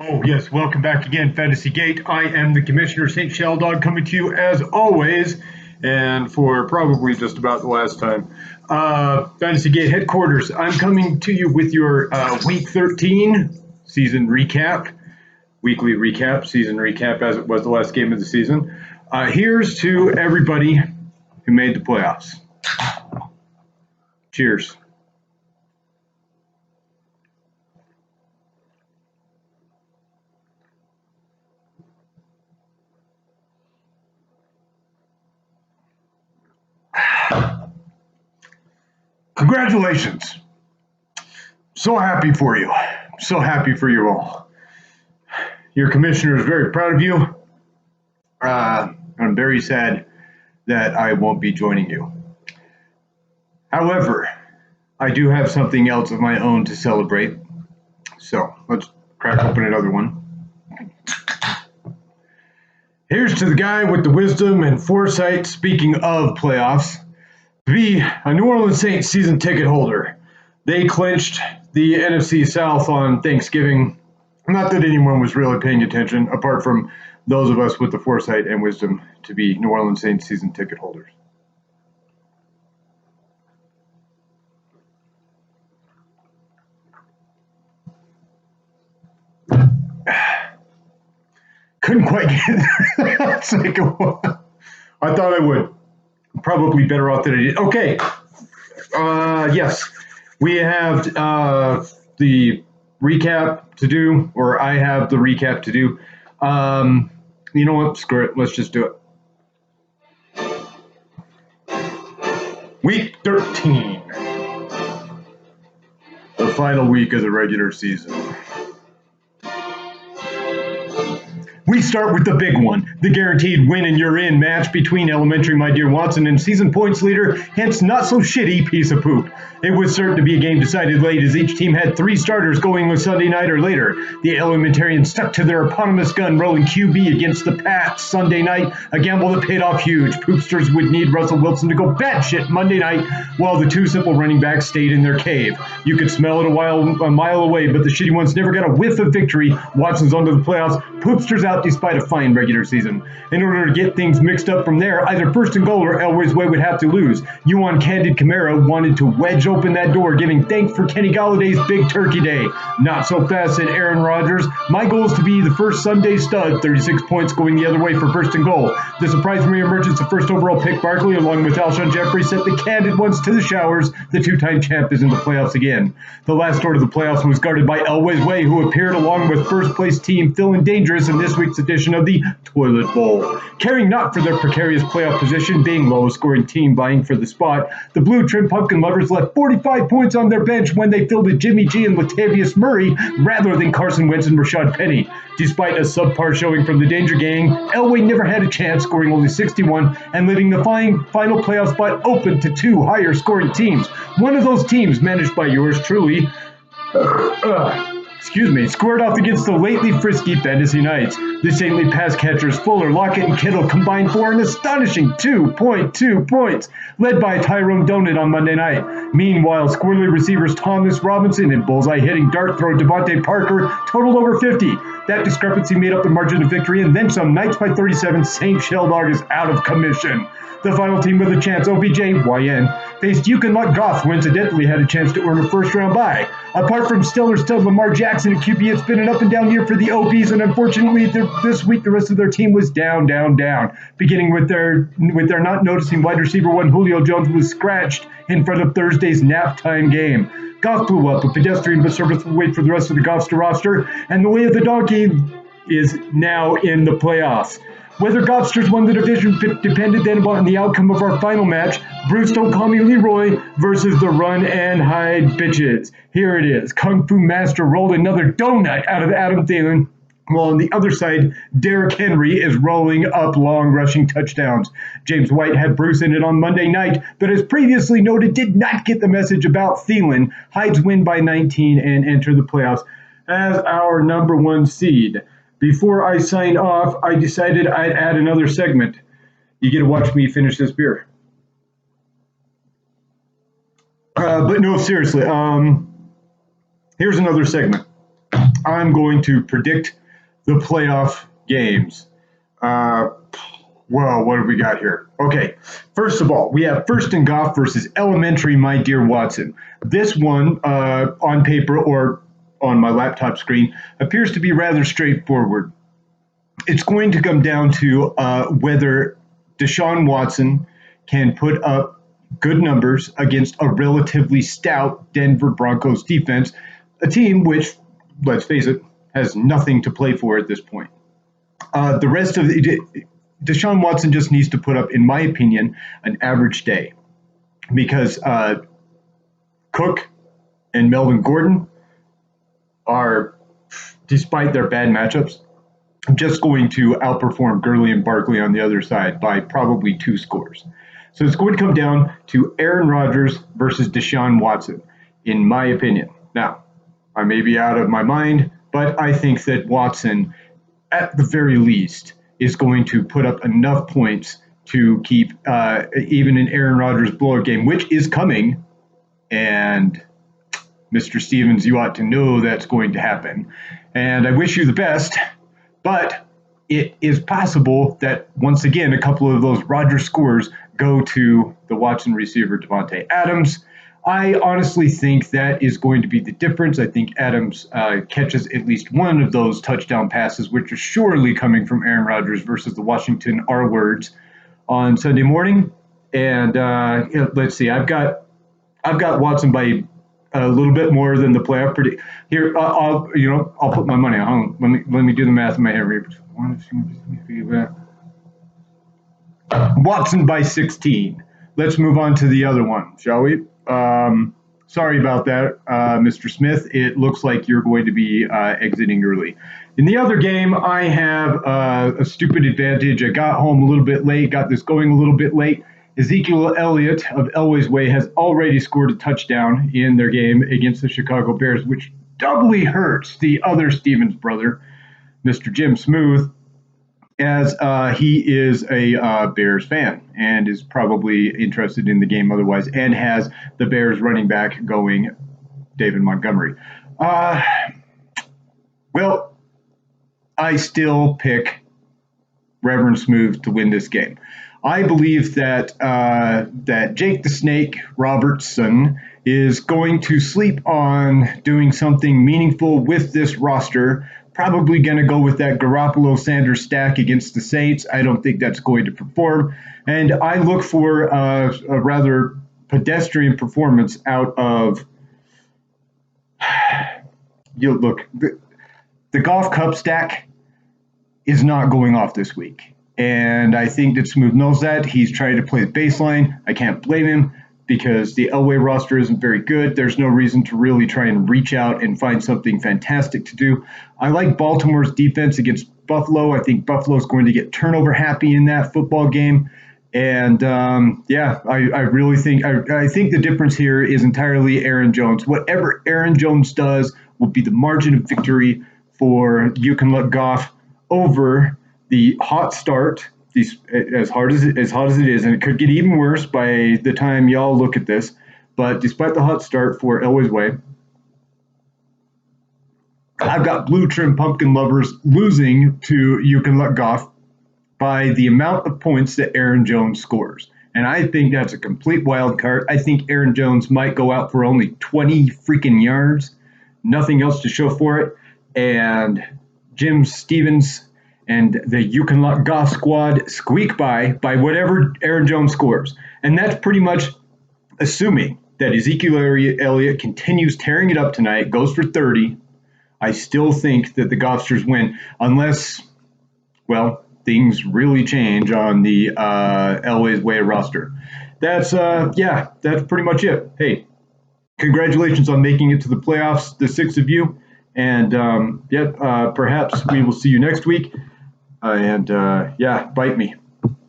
Oh, yes, welcome back again, Fantasygate. I am the Commissioner St. Sheldog coming to you as always, and for probably just about the last time. Fantasygate headquarters, I'm coming to you with your Week 13 season recap, weekly recap, season recap as it was the last game of the season. Here's to everybody who made the playoffs. Cheers. Congratulations. So happy for you. So happy for you all. Your commissioner is very proud of you. I'm very sad that I won't be joining you. However, I do have something else of my own to celebrate. So let's crack open another one. Here's to the guy with the wisdom and foresight, speaking of playoffs, to be a New Orleans Saints season ticket holder. They clinched the NFC South on Thanksgiving. Not that anyone was really paying attention, apart from those of us with the foresight and wisdom to be New Orleans Saints season ticket holders. Couldn't quite get that second one. I thought I would. Probably better off than I did. Okay. Yes. We have the recap to do, or I have the recap to do. You know what? Screw it. Let's just do it. Week 13. The final week of the regular season. We start with the big one, the guaranteed win and you're in match between Elementary My Dear Watson and season points leader, hence not so shitty piece of poop. It was certain to be a game decided late as each team had 3 starters going on Sunday night or later. The Elementarians stuck to their eponymous gun rolling QB against the Pats Sunday night, a gamble that paid off huge. Poopsters would need Russell Wilson to go batshit Monday night while the 2 simple running backs stayed in their cave. You could smell it a mile away, but the shitty ones never got a whiff of victory. Watson's on to the playoffs. Poopsters out despite a fine regular season. In order to get things mixed up from there, either First and Goal or Elway's Way would have to lose. Yuan Candid Camara wanted to wedge open that door, giving thanks for Kenny Galladay's Big Turkey Day. Not so fast, said Aaron Rodgers. My goal is to be the first Sunday stud, 36 points going the other way for First and Goal. The surprise reemergence of first overall pick Barkley, along with Alshon Jeffrey, sent the Candid ones to the showers. The 2-time champ is in the playoffs again. The last door to the playoffs was guarded by Elway's Way, who appeared along with first place team feeling dangerous in this week's edition of the Toilet Bowl. Caring not for their precarious playoff position, being lowest scoring team vying for the spot, the Blue Trim Pumpkin Lovers left 45 points on their bench when they filled with Jimmy G and Latavius Murray rather than Carson Wentz and Rashad Penny. Despite a subpar showing from the Danger Gang, Elway never had a chance, scoring only 61 and leaving the final playoff spot open to 2 higher scoring teams. One of those teams, managed by yours truly, squared off against the lately frisky Fantasy Knights. The saintly pass catchers Fuller, Lockett, and Kittle combined for an astonishing 2.2 points, led by Tyrone Donut on Monday night. Meanwhile, squirrely receivers Thomas Robinson and bullseye-hitting dart thrower Devontae Parker totaled over 50. That discrepancy made up the margin of victory, and then some. Knights by 37, St. Sheldog is out of commission. The final team with a chance, OBJ, YN, faced Yukon Luck Goff, who incidentally had a chance to earn a first-round bye. Apart from stellar stud Lamar Jackson at QB, it's been an up-and-down year for the OBs, and unfortunately, this week the rest of their team was down. Beginning with their not noticing wide receiver one Julio Jones was scratched in front of Thursday's nap time game. Goff blew up, a pedestrian but serviceable wait for the rest of the Goffster roster, and the way of the donkey is now in the playoffs. Whether Goffsters won the division depended then on the outcome of our final match, Bruce Don't Call Me Leroy versus the Run and Hide Bitches. Here it is. Kung Fu Master rolled another donut out of Adam Thielen, while on the other side, Derrick Henry is rolling up long rushing touchdowns. James White had Bruce in it on Monday night, but as previously noted, did not get the message about Thielen. Hides win by 19 and enter the playoffs as our number 1 seed. Before I sign off, I decided I'd add another segment. You get to watch me finish this beer. But no, seriously, here's another segment. I'm going to predict the playoff games. Well, what have we got here? Okay, first of all, we have First and Goff versus Elementary My Dear Watson. This one, on paper or on my laptop screen, appears to be rather straightforward. It's going to come down to whether Deshaun Watson can put up good numbers against a relatively stout Denver Broncos defense, a team which, let's face it, has nothing to play for at this point. The rest of Deshaun Watson just needs to put up, in my opinion, an average day, because Cook and Melvin Gordon are, despite their bad matchups, just going to outperform Gurley and Barkley on the other side by probably 2 scores. So it's going to come down to Aaron Rodgers versus Deshaun Watson, in my opinion. Now, I may be out of my mind, but I think that Watson, at the very least, is going to put up enough points to keep even an Aaron Rodgers blowout game, which is coming. And Mr. Stevens, you ought to know that's going to happen. And I wish you the best, but it is possible that, once again, a couple of those Rodgers scores go to the Watson receiver, Devontae Adams. I honestly think that is going to be the difference. I think Adams catches at least one of those touchdown passes, which are surely coming from Aaron Rodgers versus the Washington R words on Sunday morning. And let's see, I've got Watson by a little bit more than the playoff predict. Here, I'll put my money on. Let me do the math in my head. Watson by 16. Let's move on to the other one, shall we? Sorry about that, Mr. Smith. It looks like you're going to be exiting early. In the other game, I have a stupid advantage. I got home a little bit late, got this going a little bit late. Ezekiel Elliott of Elway's Way has already scored a touchdown in their game against the Chicago Bears, which doubly hurts the other Stevens brother, Mr. Jim Smooth, as he is a Bears fan and is probably interested in the game otherwise, and has the Bears running back going, David Montgomery. Well, I still pick Reverend Smooth to win this game. I believe that that Jake the Snake Robertson is going to sleep on doing something meaningful with this roster. Probably going to go with that Garoppolo-Sanders stack against the Saints. I don't think that's going to perform. And I look for a rather pedestrian performance out of the Golf Cup stack is not going off this week. And I think that Smooth knows that. He's trying to play the baseline. I can't blame him because the Elway roster isn't very good. There's no reason to really try and reach out and find something fantastic to do. I like Baltimore's defense against Buffalo. I think Buffalo's going to get turnover happy in that football game. And I really think I think the difference here is entirely Aaron Jones. Whatever Aaron Jones does will be the margin of victory for You Can Let Goff over the hot start, as hot as it is, and it could get even worse by the time y'all look at this. But despite the hot start for Elway's Way, I've got Blue Trim Pumpkin Lovers losing to You Can Let Goff by the amount of points that Aaron Jones scores. And I think that's a complete wild card. I think Aaron Jones might go out for only 20 freaking yards, nothing else to show for it. And Jim Stevens and the You Can Let Goff squad squeak by whatever Aaron Jones scores. And that's pretty much assuming that Ezekiel Elliott continues tearing it up tonight, goes for 30. I still think that the Goffsters win unless, well, things really change on the Elway's Way roster. That's pretty much it. Hey, congratulations on making it to the playoffs, the 6 of you. And perhaps we will see you next week. Bite me.